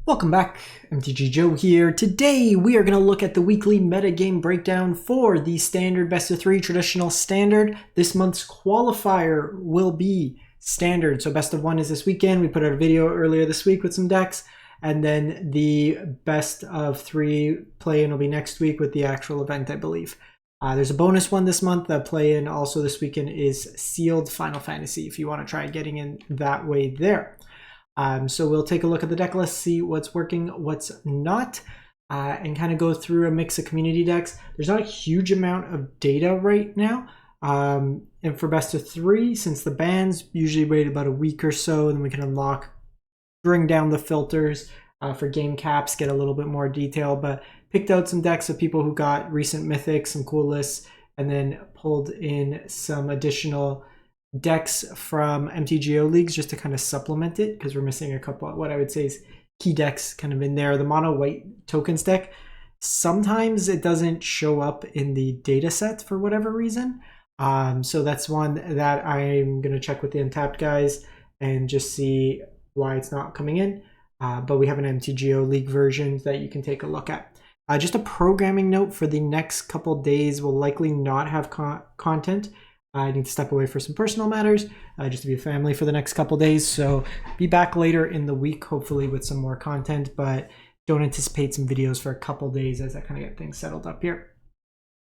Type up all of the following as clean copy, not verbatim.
Welcome back, MTG Joe here. Today we are going to look at the weekly metagame breakdown for the standard best of 3 traditional standard. This month's qualifier will be standard, so best of 1 is this weekend. We put out a video earlier this week with some decks, and then the best of 3 play-in will be next week with the actual event, I believe. There's a bonus one this month. The play-in also this weekend is Sealed Final Fantasy if you want to try getting in that way there. So we'll take a look at the deck list, see what's working, what's not, and kind of go through a mix of community decks. There's not a huge amount of data right now. And for best of 3, since the bans usually wait about a week or so, then we can unlock, bring down the filters for game caps, get a little bit more detail, but picked out some decks of people who got recent mythics, some cool lists, and then pulled in some additional decks from MTGO leagues just to kind of supplement it, because we're missing a couple of what I would say is key decks kind of in there. The mono white tokens deck, sometimes it doesn't show up in the data set for whatever reason. So that's one that I'm going to check with the Untapped guys and just see why it's not coming in. But we have an MTGO league version that you can take a look at. Just a programming note for the next couple days, we'll likely not have content. I need to step away for some personal matters, just to be a family for the next couple days. So be back later in the week, hopefully with some more content, but don't anticipate some videos for a couple days as I kind of get things settled up here.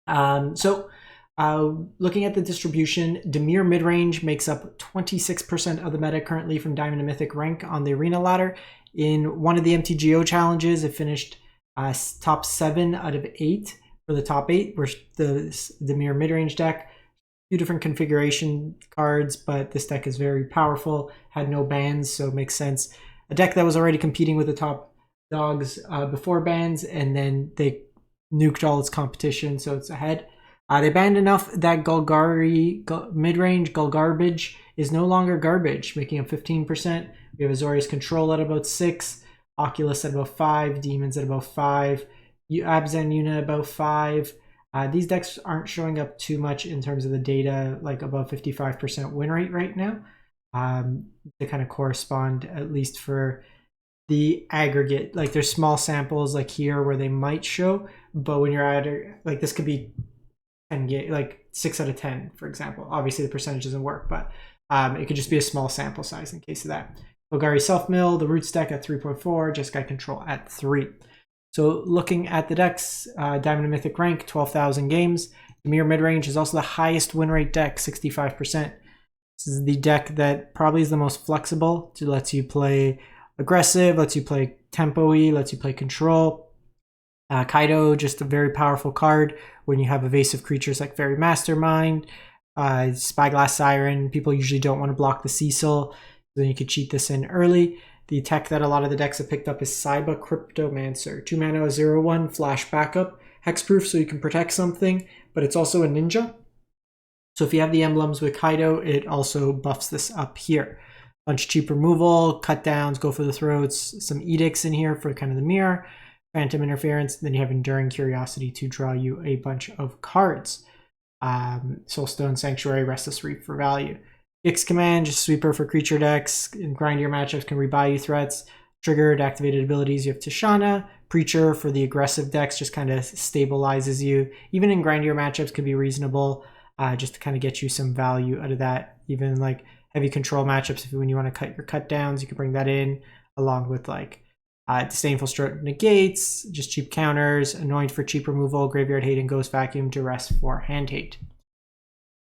Looking at the distribution, Dimir Midrange makes up 26% of the meta currently from Diamond to Mythic rank on the Arena ladder. In one of the MTGO challenges, it finished top 7 out of 8 for the top 8, where the Dimir Midrange deck. Few different configuration cards, but this deck is very powerful, had no bans, so it makes sense. A deck that was already competing with the top dogs before bans, and then they nuked all its competition, so it's ahead. They banned enough that Golgari Midrange, Golgarbage, is no longer garbage, making up 15%. We have Azorius Control at about 6, Oculus at about 5, Demons at about 5, Naya Yuna at about 5. These decks aren't showing up too much in terms of the data, like above 55% win rate right now. They kind of correspond, at least for the aggregate. Like there's small samples like here where they might show, but when you're at like this could be 10 like 6 out of 10, for example. Obviously the percentage doesn't work, but it could just be a small sample size in case of that. Golgari Self-Mill, the Roots deck at 3.4, Jeskai Control at 3. So looking at the decks, Diamond and Mythic rank, 12,000 games. Dimir Midrange is also the highest win rate deck, 65%. This is the deck that probably is the most flexible. It lets you play aggressive, lets you play tempo-y, lets you play control. Kaido, just a very powerful card when you have evasive creatures like Fairy Mastermind, Spyglass Siren. People usually don't want to block the Cecil, so then you could cheat this in early. The tech that a lot of the decks have picked up is Saiba Cryptomancer. 2 mana, 0/1, flash backup. Hexproof so you can protect something, but it's also a ninja. So if you have the emblems with Kaido, it also buffs this up here. Bunch of cheap removal, cut downs, go for the throats, some edicts in here for kind of the mirror, phantom interference, then you have Enduring Curiosity to draw you a bunch of cards. Soulstone Sanctuary, Restless Reef for value. X command, just sweeper for creature decks. In grindier matchups can rebuy you threats. Triggered activated abilities, you have Tishana. Preacher for the aggressive decks, just kind of stabilizes you. Even in grindier matchups could be reasonable, just to kind of get you some value out of that. Even like heavy control matchups, when you want to cut your cut downs, you can bring that in, along with like Disdainful Stroke negates, just cheap counters, Anoint for cheap removal, Graveyard Hate and Ghost Vacuum, Duress for hand hate.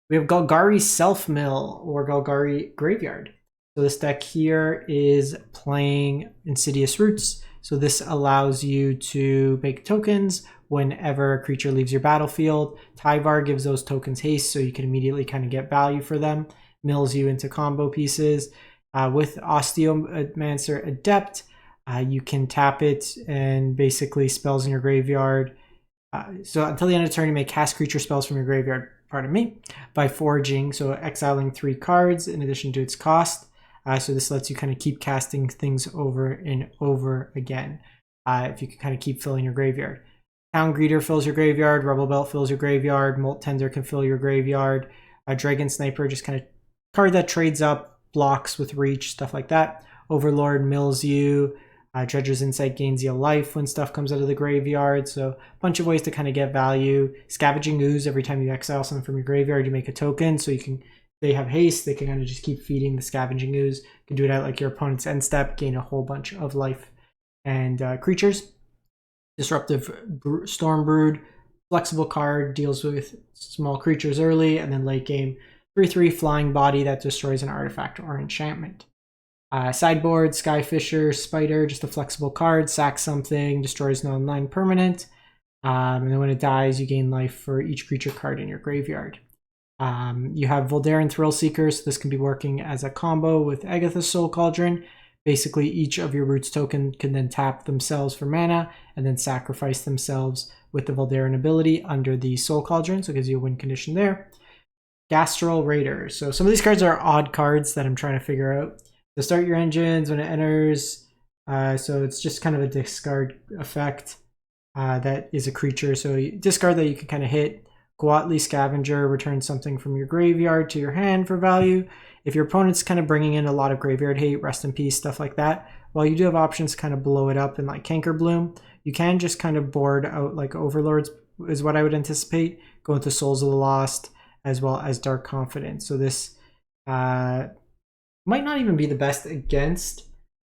We have Golgari Self-Mill or Golgari Graveyard. So this deck here is playing Insidious Roots. So this allows you to make tokens whenever a creature leaves your battlefield. Tyvar gives those tokens haste, so you can immediately kind of get value for them. Mills you into combo pieces. With Osteomancer Adept, you can tap it and basically spells in your graveyard. So until the end of the turn, you may cast creature spells from your graveyard, by foraging, so exiling 3 cards in addition to its cost. So this lets you kind of keep casting things over and over again, if you can kind of keep filling your graveyard. Town Greeter fills your graveyard, Rebel Belt fills your graveyard, Molt Tender can fill your graveyard, Dragon Sniper, just kind of card that trades up, blocks with reach, stuff like that. Overlord mills you, Dredger's Insight gains you life when stuff comes out of the graveyard. So a bunch of ways to kind of get value. Scavenging Ooze, every time you exile something from your graveyard, you make a token. So you can, they have haste, they can kind of just keep feeding the Scavenging Ooze. You can do it at like your opponent's end step, gain a whole bunch of life and creatures. Disruptive Storm Brood, flexible card, deals with small creatures early, and then late game 3/3 flying body that destroys an artifact or enchantment. Sideboard, Skyfisher, Spider, just a flexible card, sack something, destroys non-land permanent, and then when it dies, you gain life for each creature card in your graveyard. You have Voldaren Thrillseeker, so this can be working as a combo with Agatha's Soul Cauldron. Basically, each of your Roots token can then tap themselves for mana and then sacrifice themselves with the Voldaren ability under the Soul Cauldron, so it gives you a win condition there. Gastral Raider. So some of these cards are odd cards that I'm trying to figure out. So start your engines when it enters. So it's just kind of a discard effect that is a creature. So you discard that you can kind of hit. Goatly Scavenger, return something from your graveyard to your hand for value. If your opponent's kind of bringing in a lot of graveyard hate, Rest in Peace, stuff like that, while you do have options to kind of blow it up in like Canker Bloom, you can just kind of board out like Overlords is what I would anticipate. Go into Souls of the Lost as well as Dark Confidence. So this might not even be the best against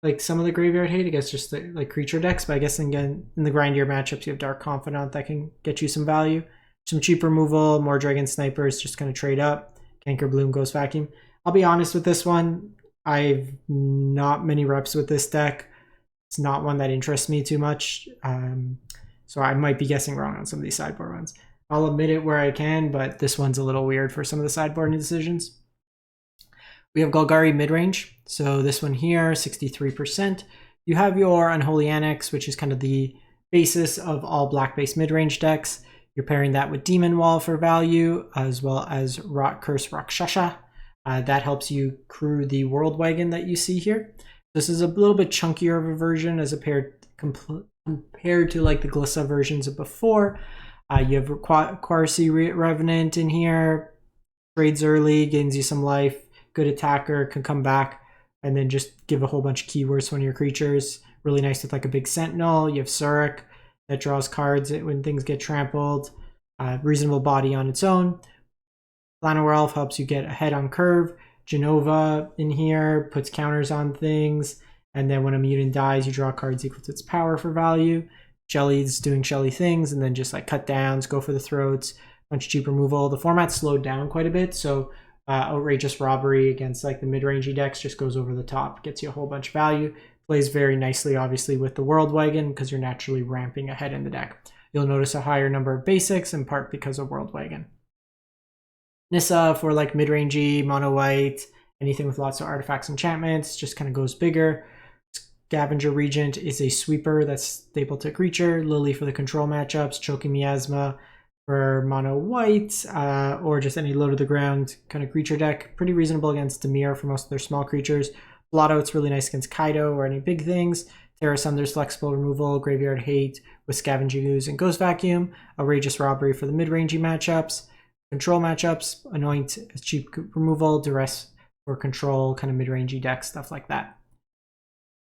like some of the graveyard hate, I guess just the, like creature decks, but I guess again in the grindier matchups you have Dark Confidant that can get you some value. Some cheap removal, more Dragon Snipers, just kind of trade up. Canker Bloom, Ghost Vacuum. I'll be honest with this one, I've not many reps with this deck. It's not one that interests me too much, so I might be guessing wrong on some of these sideboard ones. I'll admit it where I can, but this one's a little weird for some of the sideboard decisions. We have Golgari Midrange. So this one here, 63%. You have your Unholy Annex, which is kind of the basis of all black-based midrange decks. You're pairing that with Demon Wall for value, as well as Rot Curse Rakshasha. That helps you crew the World Wagon that you see here. This is a little bit chunkier of a version as compared to like the Glissa versions of before. You have Quarcy Revenant in here. Trades early, gains you some life. Good attacker, can come back and then just give a whole bunch of keywords to one of your creatures. Really nice with like a big Sentinel. You have Surik that draws cards when things get trampled. Reasonable body on its own. Llanowar Elf helps you get ahead on curve. Genova in here puts counters on things. And then when a mutant dies, you draw cards equal to its power for value. Shelly's doing Shelly things and then just like cut downs, go for the throats, bunch of cheap removal. The format's slowed down quite a bit, so Outrageous Robbery against like the mid-rangey decks just goes over the top, gets you a whole bunch of value. Plays very nicely, obviously, with the World Wagon because you're naturally ramping ahead in the deck. You'll notice a higher number of basics, in part because of World Wagon. Nissa for like mid-rangey, mono white, anything with lots of artifacts, enchantments, just kind of goes bigger. Scavenger Regent is a sweeper that's staple to creature. Lily for the control matchups. Choking Miasma for mono white, or just any low to the ground kind of creature deck. Pretty reasonable against Dimir for most of their small creatures. Blottout's really nice against Kaido or any big things. Terra Sunder's flexible removal, Graveyard Hate with Scavenging Ooze and Ghost Vacuum. Outrageous Robbery for the mid-rangey matchups. Control matchups, Anoint as cheap removal, Duress for control, kind of mid-rangey decks, stuff like that.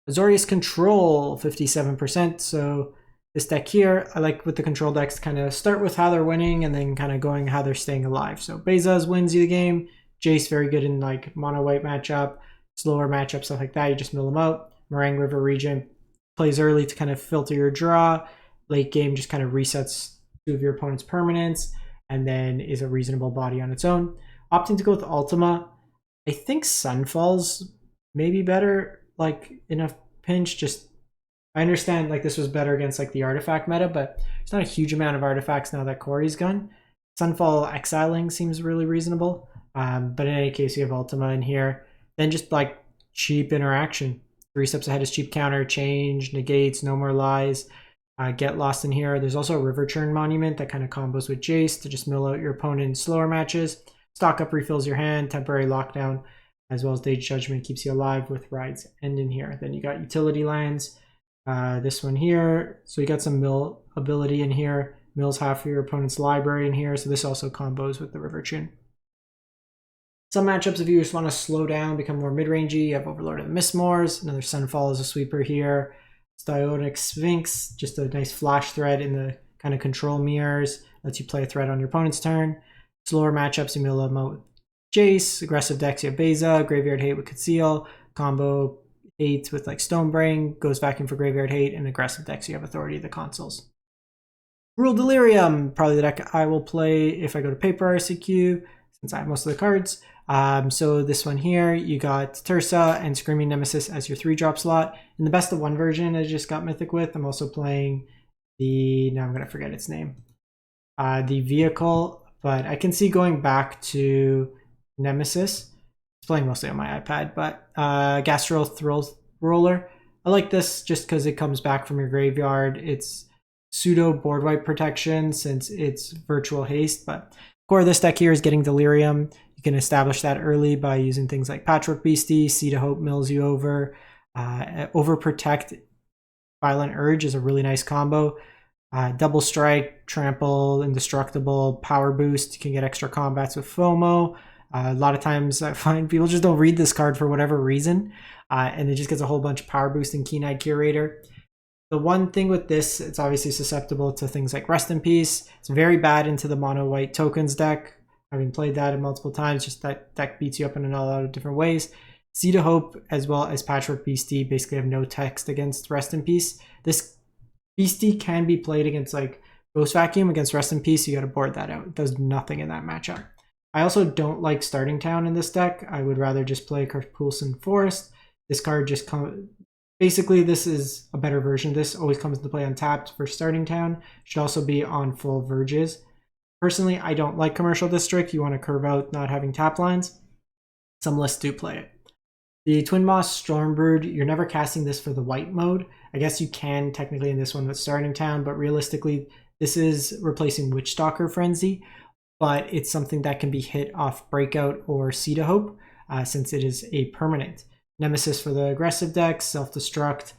Azorius Control, 57%. So this deck here, I like with the control decks to kind of start with how they're winning and then kind of going how they're staying alive. So Bezos wins you the game. Jace very good in like mono white matchup, slower matchup, stuff like that. You just mill them out. Meringue River Regent plays early to kind of filter your draw. Late game just kind of resets two of your opponent's permanents and then is a reasonable body on its own. Opting to go with Ultima. I think Sunfall's maybe better like in a pinch. Just I understand like this was better against like the artifact meta, but there's not a huge amount of artifacts now that Corey's gone. Sunfall exiling seems really reasonable. But in any case, you have Ultima in here. Then just like cheap interaction. 3 steps ahead is cheap counter, change, negates, no more lies. Get lost in here. There's also a River Churn Monument that kind of combos with Jace to just mill out your opponent in slower matches. Stock up refills your hand, temporary lockdown, as well as Day's Judgment keeps you alive with Ride's End in here. Then you got utility lands. This one here. So you got some mill ability in here. Mills half of your opponent's library in here. So this also combos with the River Churn. Some matchups, if you just want to slow down, become more mid-rangey, you have Overlord of the Mistmoors. Another Sunfall is a sweeper here. Stionic Sphinx, just a nice flash threat in the kind of control mirrors, lets you play a threat on your opponent's turn. Slower matchups, you mill with Jace. Aggressive decks, you have Beza. Graveyard Hate with Conceal. Combo hate with like Stonebrain, goes back in for Graveyard Hate, and aggressive decks, you have Authority of the Consoles. Gruul Delirium, probably the deck I will play if I go to Paper RCQ, since I have most of the cards. So this one here, you got Tersa and Screaming Nemesis as your 3-drop slot. In the best of 1 version I just got Mythic with, I'm also playing the, now I'm going to forget its name, the vehicle, but I can see going back to Nemesis. It's playing mostly on my iPad, but Gastro Thrill Roller. I like this just because it comes back from your graveyard. It's pseudo board wipe protection since it's virtual haste, but core of this deck here is getting Delirium. You can establish that early by using things like Patchwork Beastie. Seed of Hope mills you over. Overprotect Violent Urge is a really nice combo. Double Strike, Trample, Indestructible, Power Boost. You can get extra combats with FOMO. A lot of times I find people just don't read this card for whatever reason, and it just gets a whole bunch of Power Boost and Keen-Eyed Curator. The one thing with this, it's obviously susceptible to things like Rest in Peace. It's very bad into the mono white tokens deck. Having played that multiple times, just that deck beats you up in a lot of different ways. Seed of Hope as well as Patchwork Beastie basically have no text against Rest in Peace. This Beastie can be played against like Ghost Vacuum. Against Rest in Peace, you got to board that out. It does nothing in that matchup. I also don't like Starting Town in this deck. I would rather just play Carpulsan Forest. This card just comes... Basically, this is a better version of this. Always comes into play untapped for Starting Town. Should also be on full Verges. Personally, I don't like Commercial District. You want to curve out not having tap lines. Some lists do play it. The Twin Moss Stormbrood, you're never casting this for the white mode. I guess you can technically in this one with Starting Town, but realistically, this is replacing Witchstalker Frenzy, but it's something that can be hit off Breakout or Seed of Hope, since it is a permanent. Nemesis for the aggressive decks, Self-Destruct,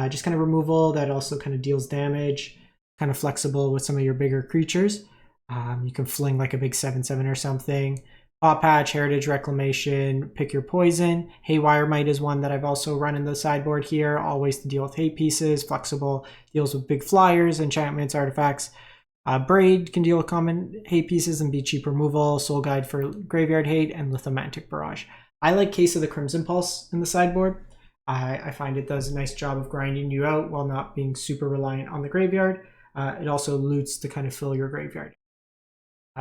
just kind of removal that also kind of deals damage, kind of flexible with some of your bigger creatures. You can fling like a big 7/7 or something. Paw Patch, Heritage Reclamation, pick your poison. Haywire Might is one that I've also run in the sideboard here, always to deal with hate pieces. Flexible, deals with big flyers, enchantments, artifacts. Braid can deal with common hate pieces and be cheap removal. Soul Guide for graveyard hate, and Lithomantic Barrage. I like Case of the Crimson Pulse in the sideboard. I find it does a nice job of grinding you out while not being super reliant on the graveyard. It also loots to kind of fill your graveyard.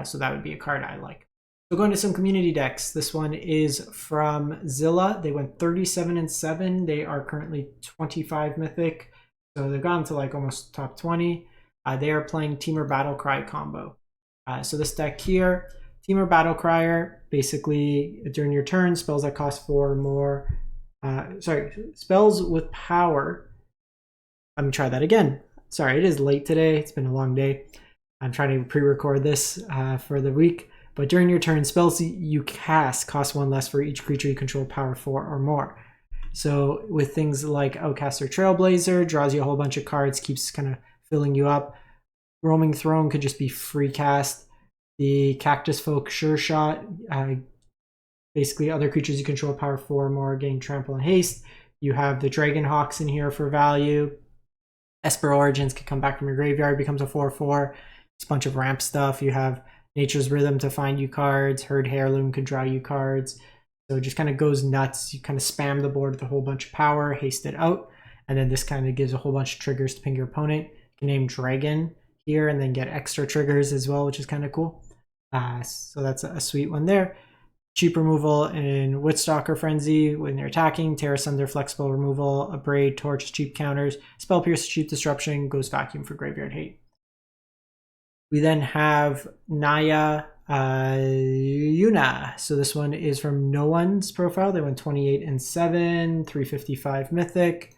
So that would be a card I like. So going to some community decks. This one is from Zilla. They went 37-7. They are currently 25 Mythic. So they've gone to like almost top 20. They are playing Temur Battlecry combo. So this deck here, Temur Battlecrier, basically during your turn, spells that cost 4 or more. Spells with power. Let me try that again. Sorry, it is late today. It's been a long day. I'm trying to pre-record this for the week. But during your turn, spells you cast cost 1 less for each creature you control power 4 or more. So with things like Outcaster Trailblazer, draws you a whole bunch of cards, keeps kind of filling you up. Roaming Throne could just be free cast. The Cactus Folk Sure Shot, basically other creatures you control power 4 or more gain trample and haste. You have the Dragon Hawks in here for value. Esper Origins can come back from your graveyard, becomes a 4/4. It's a bunch of ramp stuff. You have Nature's Rhythm to find you cards. Herd Heirloom could draw you cards. So it just kind of goes nuts. You kind of spam the board with a whole bunch of power, haste it out. And then this kind of gives a whole bunch of triggers to ping your opponent. You can name Dragon here and then get extra triggers as well, which is kind of cool. So that's a sweet one there. Cheap removal in Witchstalker Frenzy when you're attacking. Terra Sunder Flexible removal. A Braid, Torch, cheap counters. Spell Pierce, cheap disruption. Goes Vacuum for graveyard hate. We then have Naya Yuna. So this one is from No One's profile. They went 28-7, 355 Mythic.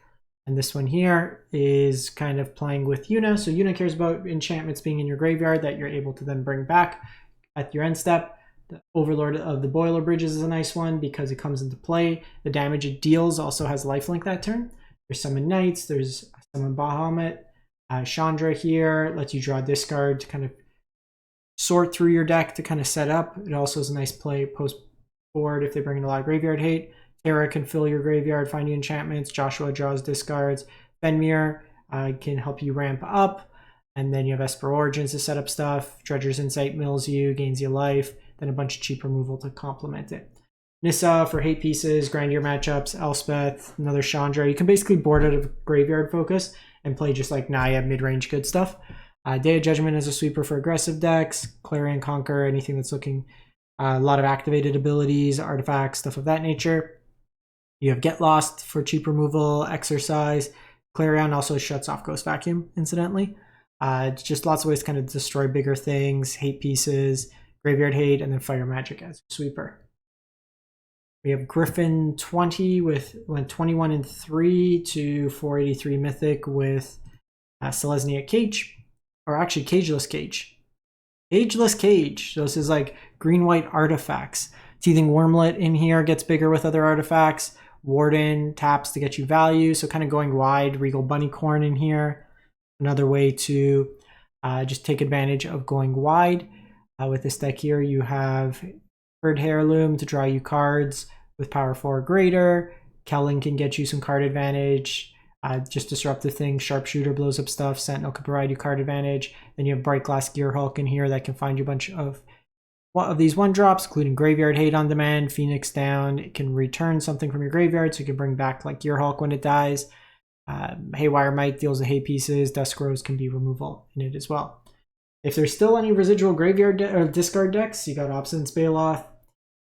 And this one here is kind of playing with Yuna. So Yuna cares about enchantments being in your graveyard that you're able to then bring back at your end step. The Overlord of the Boiler Bridges is a nice one because it comes into play. The damage it deals also has lifelink that turn. There's Summon Knights, there's Summon Bahamut. Chandra here lets you draw discard to kind of sort through your deck to kind of set up. It also is a nice play post board if they bring in a lot of graveyard hate. Terra can fill your graveyard, find you enchantments. Joshua draws discards. Fenrir can help you ramp up. And then you have Esper Origins to set up stuff. Dredger's Insight mills you, gains you life. Then a bunch of cheap removal to complement it. Nissa for hate pieces, grind your matchups. Elspeth, another Chandra. You can basically board out of graveyard focus and play just like Naya, mid-range good stuff. Day of Judgment is a sweeper for aggressive decks. Clarion Conquer, anything that's looking a lot of activated abilities, artifacts, stuff of that nature. You have Get Lost for cheap removal, Exercise. Clarion also shuts off Ghost Vacuum, incidentally. Just lots of ways to kind of destroy bigger things, hate pieces, graveyard hate, and then Fire Magic as a sweeper. We have Griffin 20 went 21 and 3 to 483 Mythic with Selesnya Cage, or actually Cageless Cage. Cageless Cage. So this is like green-white artifacts. Teething Wormlet in here gets bigger with other artifacts. Warden taps to get you value, so kind of going wide. Regal Bunnycorn in here. Another way to just take advantage of going wide. With this deck here, you have Herd Heirloom to draw you cards with power 4 or greater. Kelling can get you some card advantage. Just disruptive things. Sharpshooter blows up stuff. Sentinel can provide you card advantage. Then you have Bright Glass Gearhulk in here that can find you a bunch of these 1-drops, including Graveyard Hate on demand, Phoenix Down. It can return something from your graveyard, so you can bring back like Gearhulk when it dies. Haywire Might deals the hate pieces. Dusk Rose can be removal in it as well. If there's still any residual graveyard or discard decks, you got Obstinance Baloth,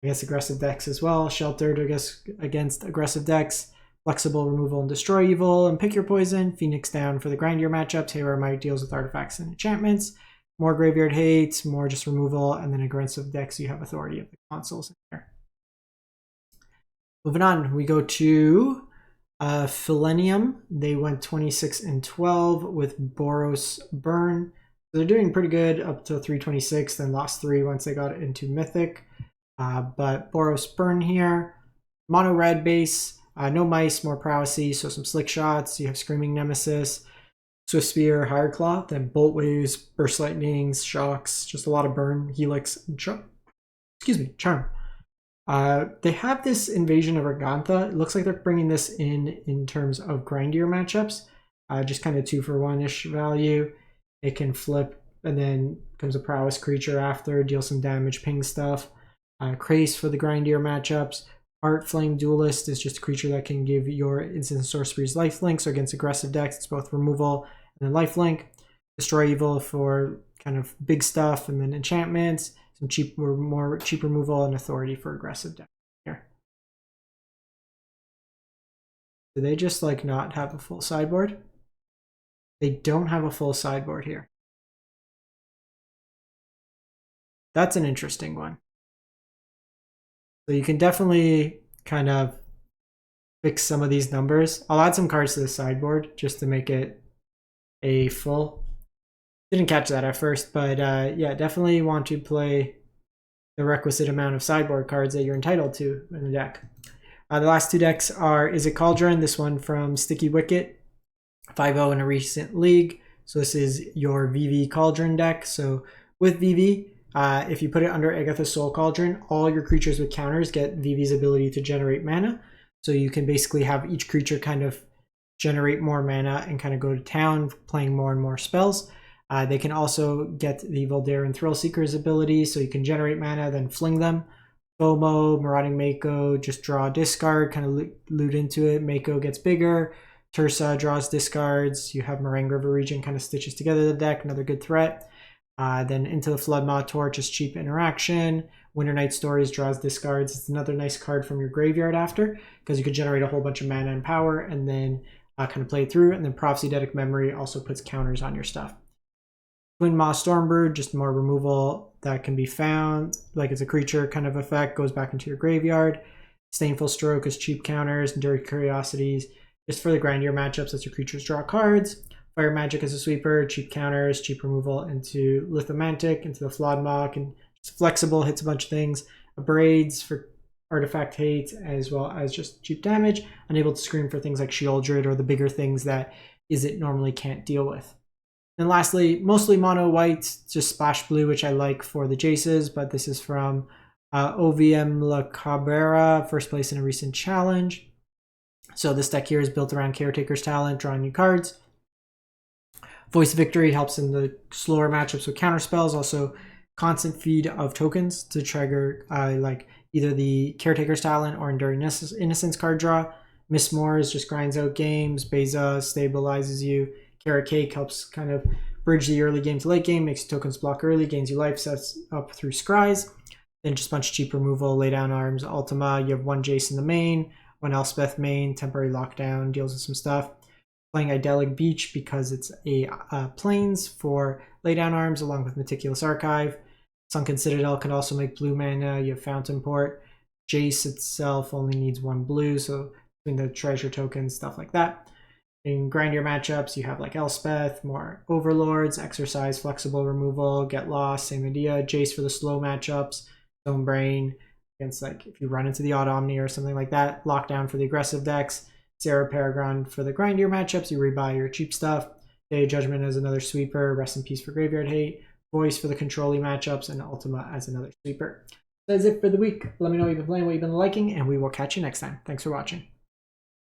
I guess aggressive decks as well. Sheltered, I guess, against aggressive decks. Flexible Removal and Destroy Evil and Pick Your Poison. Phoenix Down for the grindier matchups. Haywire Might deals with artifacts and enchantments. More Graveyard Hate, more just removal, and then aggressive decks, you have Authority of the Consoles in there. Moving on, we go to Philenium. They went 26 and 12 with Boros Burn. So they're doing pretty good up to 326, then lost 3 once they got into Mythic. But Boros Burn here. Mono red base, no mice, more prowessy, so some slick shots. You have Screaming Nemesis, Swift Spear, Higher Claw, then Bolt Waves, Burst Lightnings, Shocks, just a lot of burn, Helix, and Charm. They have this Invasion of Argantha. It looks like they're bringing this in terms of grindier matchups. Just kind of 2-for-1-ish value. It can flip, and then comes a prowess creature after, deal some damage, ping stuff. Craze for the grindier matchups. Art Flame Duelist is just a creature that can give your instant sorceries lifelink, so against aggressive decks, it's both removal and then lifelink. Destroy Evil for kind of big stuff, and then enchantments, some more cheap removal, and authority for aggressive decks here. Do they just like not have a full sideboard? They don't have a full sideboard here. That's an interesting one. So you can definitely kind of fix some of these numbers. I'll add some cards to the sideboard just to make it a full. Didn't catch that at first, but yeah, definitely want to play the requisite amount of sideboard cards that you're entitled to in the deck. The last 2 decks are Izzet Cauldron, this one from Sticky Wicket, 5-0 in a recent league. So this is your VV Cauldron deck. So with VV, if you put it under Agatha's Soul Cauldron, all your creatures with counters get VV's ability to generate mana. So you can basically have each creature kind of generate more mana and kind of go to town, playing more and more spells. They can also get the Voldaren Thrillseeker's ability, so you can generate mana, then fling them. FOMO, Marauding Mako, just draw, discard, kind of loot into it. Mako gets bigger. Tursa draws discards. You have Meringue River Region, kind of stitches together the deck, another good threat. Then Into the Floodmaw Torch is cheap interaction. Winter Night Stories draws discards. It's another nice card from your graveyard after, because you could generate a whole bunch of mana and power and then kind of play it through. And then Prophecy Memory also puts counters on your stuff. Twin Maw Stormbird, just more removal that can be found. Like it's a creature kind of effect, goes back into your graveyard. Stainful Stroke is cheap counters. Enduring Curiosities, just for the grindier matchups as your creatures draw cards. Fire Magic as a sweeper, cheap counters, cheap removal into Lithomantic, into the Floodmaw, and it's flexible, hits a bunch of things. Braids for artifact hate, as well as just cheap damage. Unable to scream for things like Shieldred or the bigger things that Izzet normally can't deal with. And lastly, mostly mono white, just splash blue, which I like for the Jaces, but this is from OVM La Cabrera, first place in a recent challenge. So this deck here is built around Caretaker's Talent, drawing new cards. Voice of Victory helps in the slower matchups with counter spells. Also, constant feed of tokens to trigger like either the Caretaker's Talent or Enduring Innocence card draw. Miss Moore's just grinds out games. Beza stabilizes you. Carrot Cake helps kind of bridge the early game to late game, makes tokens block early, gains you life, sets up through Scries. Then just a bunch of cheap removal, Lay Down Arms, Ultima. You have one Jace in the main, one Elspeth main, temporary lockdown, deals with some stuff. Playing Idyllic Beach because it's a plains for Lay Down Arms along with Meticulous Archive. Sunken Citadel can also make blue mana. You have Fountain Port. Jace itself only needs one blue, so between the treasure tokens, stuff like that. In grindier matchups, you have like Elspeth, more Overlords, Exercise, Flexible Removal, Get Lost, same idea. Jace for the slow matchups, Stone Brain against like if you run into the Odd Omni or something like that. Lockdown for the aggressive decks. Sarah Paragon for the grindier matchups, you rebuy your cheap stuff. Day of Judgment as another sweeper. Rest in Peace for Graveyard Hate. Voice for the controlling matchups, and Ultima as another sweeper. That's it for the week. Let me know what you've been playing, what you've been liking, and we will catch you next time. Thanks for watching.